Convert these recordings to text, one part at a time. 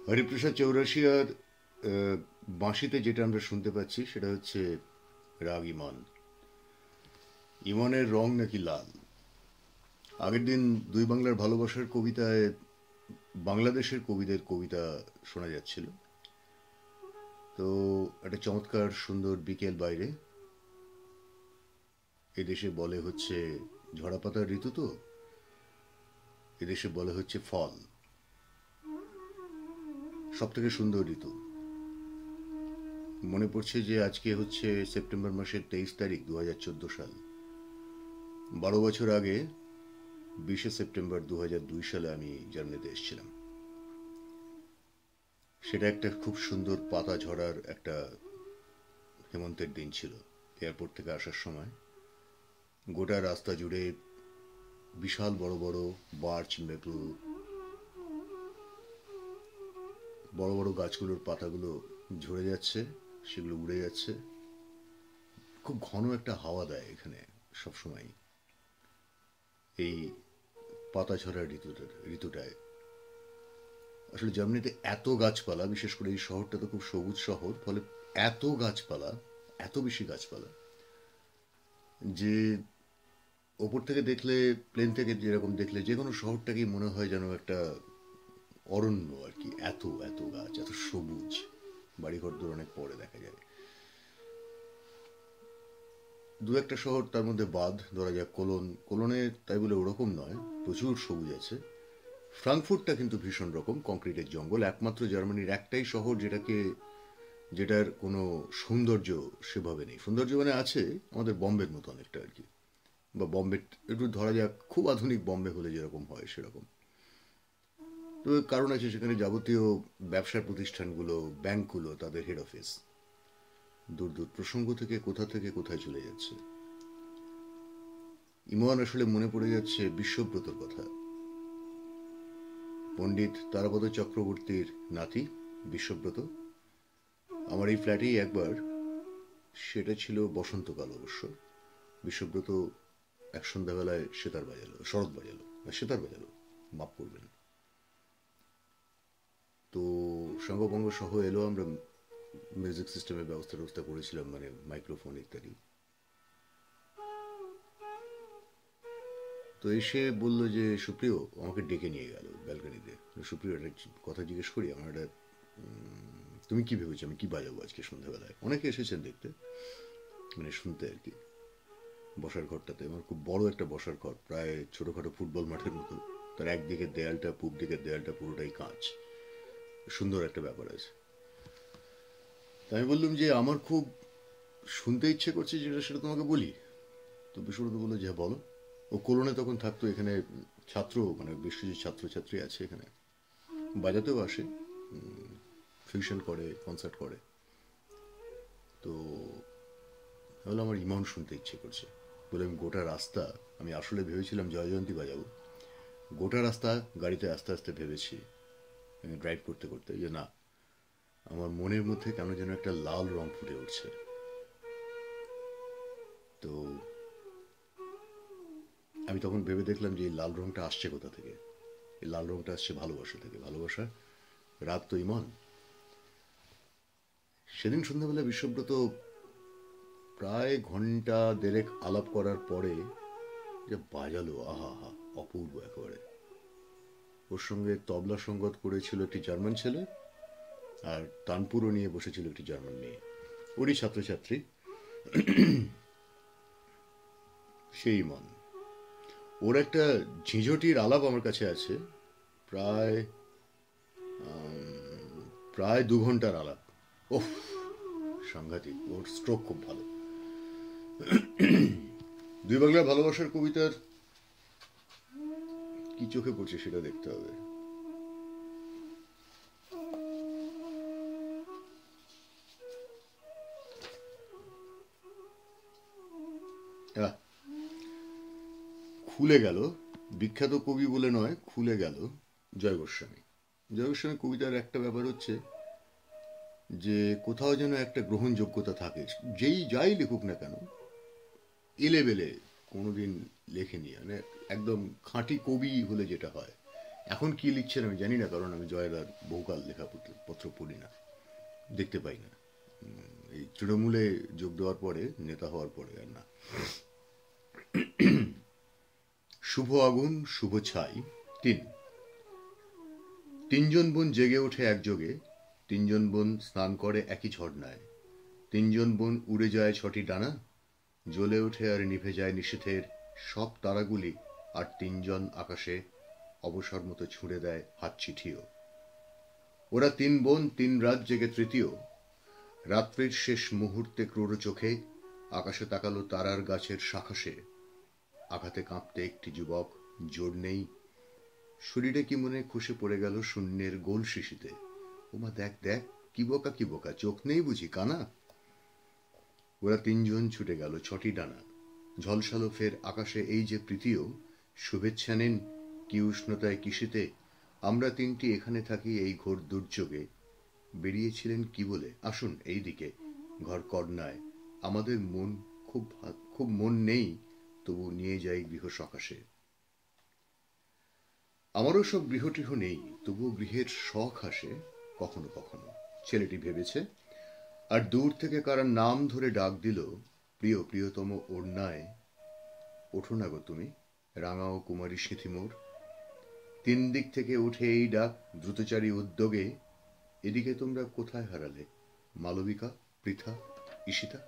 হরিপ্রসাদ চৌরাশিয়ার বাঁশিতে যেটা আমরা শুনতে পাচ্ছি সেটা হচ্ছে রাগ ইমন। ইমনের রং নাকি লাল। আগের দিন দুই বাংলার ভালোবাসার কবিতায় বাংলাদেশের কবিদের কবিতা শোনা যাচ্ছিল। তো একটা চমৎকার সুন্দর বিকেল বাইরে। এদেশে বলে হচ্ছে ঝরাপাতার ঋতু, তো এদেশে বলে হচ্ছে ফল, সব থেকে সুন্দর ঋতু। মনে পড়ছে যে আজকে হচ্ছে সেপ্টেম্বর মাসের 23 তারিখ, 2014 সাল। 12 বছর আগে 20 সেপ্টেম্বর 2002 সালে আমি জার্মানিতে এসেছিলাম। সেটা একটা খুব সুন্দর পাতা ঝরার একটা হেমন্তের দিন ছিল। এয়ারপোর্ট থেকে আসার সময় গোটা রাস্তা জুড়ে বিশাল বড় বড় বার্চ, মেপল, বড় বড় গাছগুলোর পাতাগুলো ঝরে যাচ্ছে, সেগুলো উড়ে যাচ্ছে। খুব ঘন একটা হাওয়া দেয় এখানে সবসময় এই পাতা ঝরার ঋতুটায়। আসলে জার্মানিতে এত গাছপালা, বিশেষ করে এই শহরটা তো খুব সবুজ শহর, ফলে এত গাছপালা, এত বেশি গাছপালা যে ওপর থেকে দেখলে, প্লেন থেকে যেরকম দেখলে যে কোনো শহরটাকেই মনে হয় যেন একটা অরণ্য আর কি। এত এত গাছ, এত সবুজ। বাড়িঘর দূর অনেক পরে দেখা যায়। দু একটা শহর তার মধ্যে বাদ, ধরা যাক কোলন। কোলনে তাই বলে ওরকম নয়, প্রচুর সবুজ আছে। ফ্রাঙ্কফুর্টটা কিন্তু ভীষণ রকম কংক্রিটের জঙ্গল। একমাত্র জার্মানির একটাই শহর যেটার কোনো সৌন্দর্য সেভাবে নেই। সৌন্দর্য মানে আছে আমাদের বম্বের মতো অনেকটা আর কি, বা বম্বে একটু ধরা যাক খুব আধুনিক বম্বে হলে যেরকম হয় সেরকম। তো কারণ আছে, সেখানে যাবতীয় ব্যবসার প্রতিষ্ঠানগুলো, ব্যাংকগুলো, তাদের হেড অফিস দূর দূর প্রসঙ্গ থেকে কোথায় চলে যাচ্ছে। ইমন আসলে মনে পড়ে যাচ্ছে বিশ্বব্রতর কথা। পণ্ডিত তারাপদ চক্রবর্তীর নাতি বিশ্বব্রত আমার এই ফ্ল্যাটেই একবার, সেটা ছিল বসন্তকাল অবশ্য, বিশ্বব্রত এক সন্ধ্যাবেলায় সেতার বাজালো, মাপ করবেন। তো সঙ্গভঙ্গ সহ এলো, আমরা মিউজিক সিস্টেমের ব্যবস্থা করেছিলাম, মানে মাইক্রোফোন ইত্যাদি। তো এসে বলল যে সুপ্রিয়, আমাকে ডেকে নিয়ে গেল ব্যালকনিতে। সুপ্রিয়, একটা কথা জিজ্ঞেস করি, আমার একটা তুমি কি ভেবেছো আমি কি বাজাবো আজকে সন্ধ্যাবেলায়? অনেকে এসেছেন দেখতে, মানে শুনতে আর কি। বসার ঘরটাতে আমার খুব বড় একটা বসার ঘর, প্রায় ছোটখাটো ফুটবল মাঠের মতো। তার একদিকে দেয়ালটা, পূব দিকের দেয়ালটা পুরোটাই কাঁচ। সুন্দর একটা ব্যাপার আছে। তাই আমি বললাম যে আমার খুব শুনতে ইচ্ছে করছে, যেটা সেটা তোমাকে বলি। তো বিশ্বব্রত বললো যে হ্যাঁ, বলো। ও কোলনে তখন থাকতো। এখানে ছাত্র, মানে বেশ কিছু ছাত্রছাত্রী আছে এখানে, বাজাতেও আসে, ফিউশন করে, কনসার্ট করে। তো তাহলে আমার ইমন শুনতে ইচ্ছে করছে বলে আমি গোটা রাস্তা, আমি আসলে ভেবেছিলাম জয়জয়ন্তী বাজাবো। গোটা রাস্তা গাড়িতে আস্তে আস্তে ভেবেছি, ড্রাইভ করতে করতে, যে না, আমার মনের মধ্যে কেন যেন একটা লাল রং ফুটে উঠছে। তো আমি তখন ভেবে দেখলাম যে এই লাল রংটা আসছে কোথা থেকে। এই লাল রংটা আসছে ভালোবাসা থেকে। ভালোবাসা, রাগ তো ইমন। সেদিন সন্ধ্যাবেলা বিশ্বব্রত প্রায় ঘন্টা দেড়েক আলাপ করার পরে যে বাজালো, আহা হা, অপূর্ব একেবারে। ওর সঙ্গে তবলা সঙ্গত করেছিল একটি জার্মান ছেলে, আর তানপুরও নিয়ে বসেছিল একটি জার্মান মেয়ে, ওরই ছাত্রছাত্রী। সেই মন। ওর একটা ঝিঁঝটির আলাপ আমার কাছে আছে, প্রায় প্রায় 2 ঘন্টার আলাপ। ওহ, সাংঘাতিক। ওর স্ট্রোক খুব ভালো। দুই বাংলার ভালোবাসার কবিতার কি চোখে পড়ছে সেটা দেখতে হবে। আহ, খুলে গেল। বিখ্যাত কবি বলে নয়, খুলে গেল জয় গোস্বামী। জয় গোস্বামী কবিতার একটা ব্যাপার হচ্ছে যে কোথাও যেন একটা গ্রহণযোগ্যতা থাকে। যাই লিখুক না কেন, এলেবেলে কোনোদিন লেখেনি, মানে একদম খাঁটি কবি হলে যেটা হয়, এখন কি লিখছেন আমি জানি না, কারণ আমি জয়দার বহুকাল লেখা পত্র পড়ি না, দেখতে পাই না। এই তৃণমূলে যোগ দেওয়ার পরে, নেতা হওয়ার পরে আর না। শুভ আগুন শুভ ছাই। তিনজন বোন জেগে ওঠে একযোগে, তিনজন বোন স্নান করে একই ঝর্ণায়, তিনজন বোন উড়ে যায় 6টি ডানা, জ্বলে ওঠে আর নিভে যায় নিশীথের সব তারাগুলি, আর তিনজন আকাশে অবসর মতো ছুঁড়ে দেয় হাত চিঠিও। ওরা 3 বোন 3 রাত জেগে তৃতীয়, রাত্রির শেষ মুহূর্তে ক্রোড় চোখে আকাশে তাকালো তারার গাছের শাখাসে, আঘাতে কাঁপতে একটি যুবক, জোর নেই, শরীরে কি মনে খসে পড়ে গেল শূন্যের গোল শিশিতে। ওমা দেখ দেখ, কি বোকা, চোখ নেই বুঝি, কানা। ওরা 3 জন ছুটে গেল 6টি ডানা, ঝলসালো ফের আকাশে এই যে প্রীতিও, শুভেচ্ছা নেন কি উষ্ণতায় কিসিতে, আমরা 3টি এখানে থাকি এই ঘোর দুর্যোগে, বেরিয়েছিলেন কি বলে, আসুন এই দিকে, ঘর কর্ণায়, আমাদের মন খুব মন নেই, তবু নিয়ে যাই গৃহ সকাশে। আমারও সব গৃহটিহ নেই, তবুও গৃহের শখ আসে কখনো কখনো, ছেলেটি ভেবেছে। আর দূর থেকে কারা নাম ধরে ডাক দিল, প্রিয় প্রিয়তম ওড়নায়, ওঠো না গো তুমি, রাঙা ও কুমারী সিঁথিমোর। 3 দিক থেকে উঠে এই ডাক দ্রুতচারী উদ্যোগে, এদিকে তোমরা কোথায় হারালে, মালবিকা, পৃথা, ঈশিতা।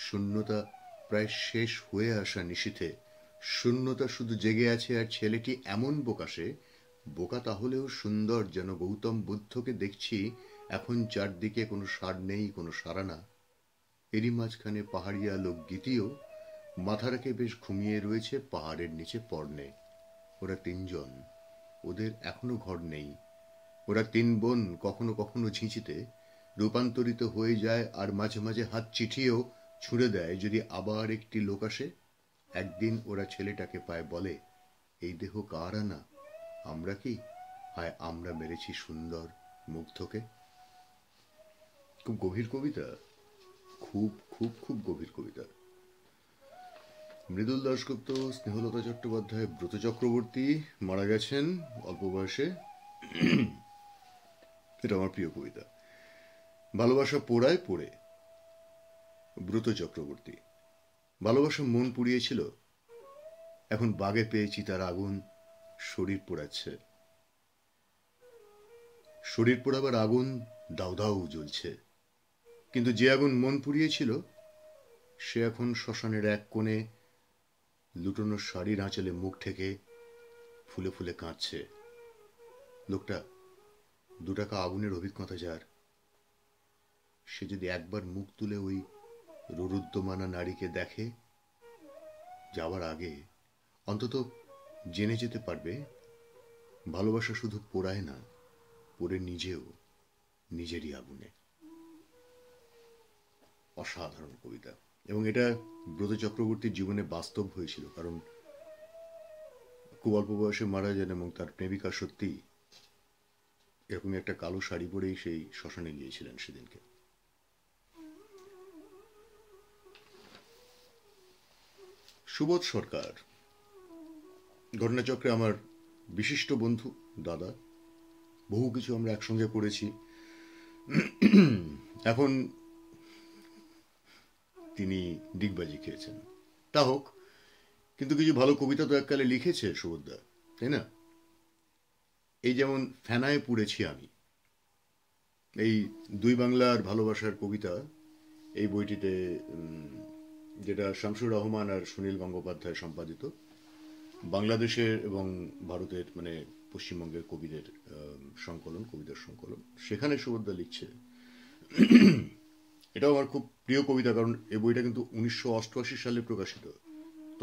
শূন্যতা প্রায় শেষ হয়ে আসা নিশীথে, শূন্যতা শুধু জেগে আছে, আর ছেলেটি এমন বোকাসে, বোকা তাহলেও সুন্দর, যেন গৌতম বুদ্ধকে দেখছি এখন চারদিকে, কোনো সার নেই, কোনো সারা না। এরই মাঝখানে পাহাড়িয়া লোকগীতিও মাথা রেখে বেশ ঘুমিয়ে রয়েছে পাহাড়ের নিচে পর্ণে। ওরা 3 জন, ওদের এখনো ঘর নেই। ওরা 3 বোন কখনো কখনো ঝিঁচিতে রূপান্তরিত হয়ে যায়, আর মাঝে মাঝে হাত চিঠিও ছুঁড়ে দেয় যদি আবার একটি লোক আসে। একদিন ওরা ছেলেটাকে পায়, বলে, এই দেহ কার আনা, আমরা কি, হায় আমরা মেরেছি সুন্দর মুগ্ধকে। খুব গভীর কবিতা, খুব খুব খুব গভীর কবিতা। মৃদুল দাশগুপ্ত, স্নেহলতা চট্টোপাধ্যায়, ব্রত চক্রবর্তী মারা গেছেন অল্প বয়সে। এটা আমার প্রিয় কবিতা। ভালোবাসা পোড়ায় পড়ে, ব্রত চক্রবর্তী। ভালোবাসা মন পুড়িয়েছিল, এখন বাগে পেয়েছি তার আগুন, শরীর পোড়াচ্ছে। শরীর পোড়াবার আগুন দাউ দাউ জ্বলছে, কিন্তু যে আগুন মন পুড়িয়েছিল, সে এখন শ্মশানের এক কোণে লুটোনো শাড়ির আঁচলে মুখ ঠেকে ফুলে ফুলে কাঁদছে। লোকটা 2 টাকা আগুনের অভিজ্ঞতা যার, সে যদি একবার মুখ তুলে ওই রুরুদ্যমানা নারীকে দেখে, যাওয়ার আগে অন্তত জেনে যেতে পারবে, ভালোবাসা শুধু পোড়ায় না, পড়ে নিজেও নিজেরই আগুনে। অসাধারণ কবিতা, এবং এটা ব্রত চক্রবর্তীর জীবনে বাস্তব হয়েছিল, কারণ খুব অল্প বয়সে মারা যান, এবং তার প্রেমিকা সত্যি এরকম একটা কালো শাড়ি পরেই সেই শ্মশানে গিয়েছিলেন সেদিনকে। সুবোধ সরকার ঘটনাচক্রে আমার বিশিষ্ট বন্ধু, দাদা, বহু কিছু আমরা একসঙ্গে করেছি। এখন তিনি ডিগবাজি খেয়েছেন, তা হোক, কিন্তু কিছু ভালো কবিতা তো এককালে লিখেছে সুবোধদা, তাই না? এই যেমন ফেনায় পুড়েছি আমি, এই 2 বাংলার ভালোবাসার কবিতা, এই বইটিতে, যেটা শামসুর রহমান আর সুনীল গঙ্গোপাধ্যায় সম্পাদিত, বাংলাদেশের এবং ভারতের মানে পশ্চিমবঙ্গের কবিদের সংকলন, কবিতার সংকলন, সেখানে সুবোধদা লিখছে। এটাও আমার খুব প্রিয় কবিতা, কারণ এই বইটা কিন্তু 1988 সালে প্রকাশিত,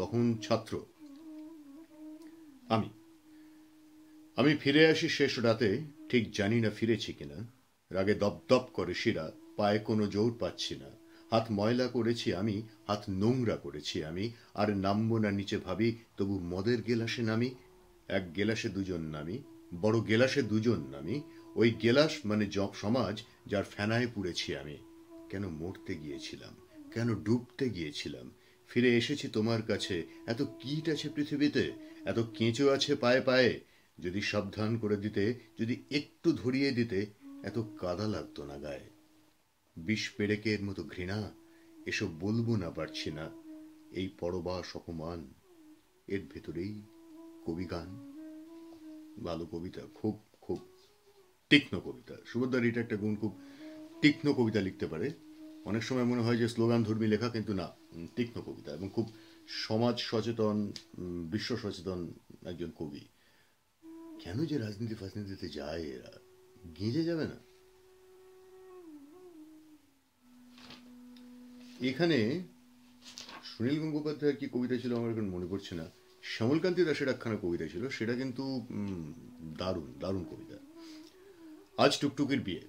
তখন ছাত্র আমি ফিরে আসি শেষ রাতে, ঠিক জানি না ফিরেছি কিনা, রাগে দপদপ করে শিরা, পায়ে কোনো জোর পাচ্ছি না, হাত ময়লা করেছি আমি, হাত নোংরা করেছি আমি, আর নামবো না নিচে ভাবি, তবু মদের গেলাসে নামি, এক গেলাসে 2 জন নামি, বড় গেলাসে 2 জন নামি, ওই গেলাস মানে সমাজ, যার ফেনায় পুড়েছি আমি। কেন মরতে গিয়েছিলাম, কেন ডুবতে গিয়েছিলাম, ফিরে এসেছি তোমার কাছে, এত কীট আছে পৃথিবীতে, এত কেঁচো আছে পায়ে পায়ে, যদি সাবধান করে দিতে, যদি একটু ধরিয়ে দিতে, এত কাদা লাগতো না গায়ে। বিষ পেরেকের মতো ঘৃণা, এসব বলবো না, পারছি না। এই পরবাস অপমান, এর ভেতরেই কবিগান। ভালো কবিতা, খুব খুব তীক্ষ্ণ কবিতা। সুভদ্রার এটা একটা গুণ, খুব তীক্ষ্ণ কবিতা লিখতে পারে। অনেক সময় মনে হয় যে স্লোগান ধর্মী লেখা, কিন্তু না, তীক্ষ্ণ কবিতা এবং খুব সমাজ সচেতন, বিশ্ব সচেতন একজন কবি। কেন যে রাজনীতি ফাজনীতিতে যায় এরা, গেঁজে যাবে না? এখানে সুনীল গঙ্গোপাধ্যায়ের কি কবিতা ছিল আমার এখন মনে পড়ছে না, শ্যামলকান্তি দাসের একখানা কবিতা ছিল, সেটা কিন্তু দারুণ দারুণ কবিতা। আজ টুকটুকির বিয়ে।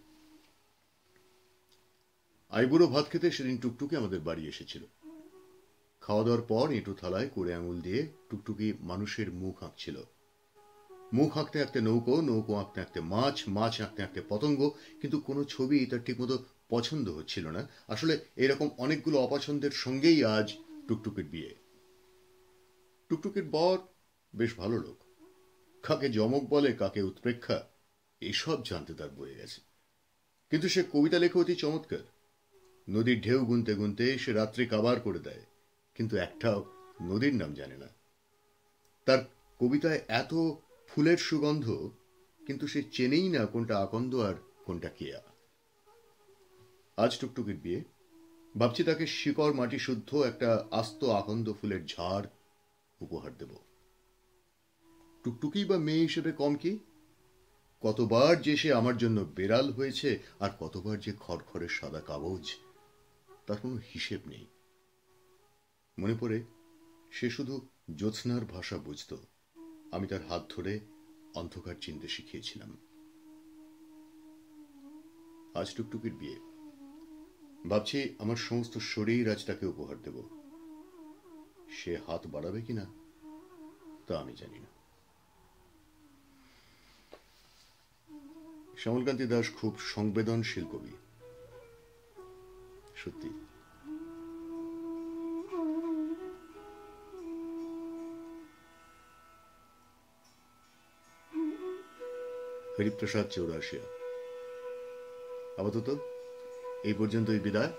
আইবুড়ো ভাত খেতে সেদিন টুকটুকি আমাদের বাড়ি এসেছিল। খাওয়া দাওয়ার পর এঁটো থালায় করে আঙুল দিয়ে টুকটুকি মানুষের মুখ আঁকছিল। মুখ আঁকতে আঁকতে নৌকো, নৌকো আঁকতে আঁকতে মাছ, মাছ আঁকতে আঁকতে পতঙ্গ, কিন্তু কোনো ছবি তার ঠিকমতো পছন্দ হচ্ছিল না। আসলে এরকম অনেকগুলো অপছন্দের সঙ্গেই আজ টুকটুকির বিয়ে। টুকটুকির বর বেশ ভালো লোক। কাকে যমক বলে, কাকে উৎপ্রেক্ষা, এসব জানতে তার বয়ে গেছে। কিন্তু সে কবিতা লেখে অতি চমৎকার। নদীর ঢেউ গুনতে গুনতে সে রাত্রি কাবার করে দেয়, কিন্তু একটাও নদীর নাম জানে না। তার কবিতায় এত ফুলের সুগন্ধ, কিন্তু সে চেনেই না কোনটা আকন্দ আর কোনটা কেয়া। আজ টুকটুকির বিয়ে। ভাবছি তাকে শিকড় মাটি শুদ্ধ একটা আস্ত আকন্দ ফুলের ঝাড় উপহার দেব। টুকটুকি বা মেয়ে হিসেবে কম কি? কতবার যে সে আমার জন্য বেড়াল হয়েছে, আর কতবার যে খড়খড়ে সাদা কাগজ, তার কোনো হিসেব নেই। মনে পড়ে সে শুধু জ্যোৎস্নার ভাষা বুঝত, আমি তার হাত ধরে অন্ধকার চিনতে শিখিয়েছিলাম। আজ টুকটুকির বিয়ে। ভাবছি আমার সমস্ত শরীর আজ তাকে উপহার দেব। সে হাত বাড়াবে কিনা তা আমি জানি না। শ্যামলকান্তি দাস খুব সংবেদনশীল কবি, সত্যি। হরিপ্রসাদ চৌরাশিয়া। আপাতত এই পর্যন্তই বিদায়।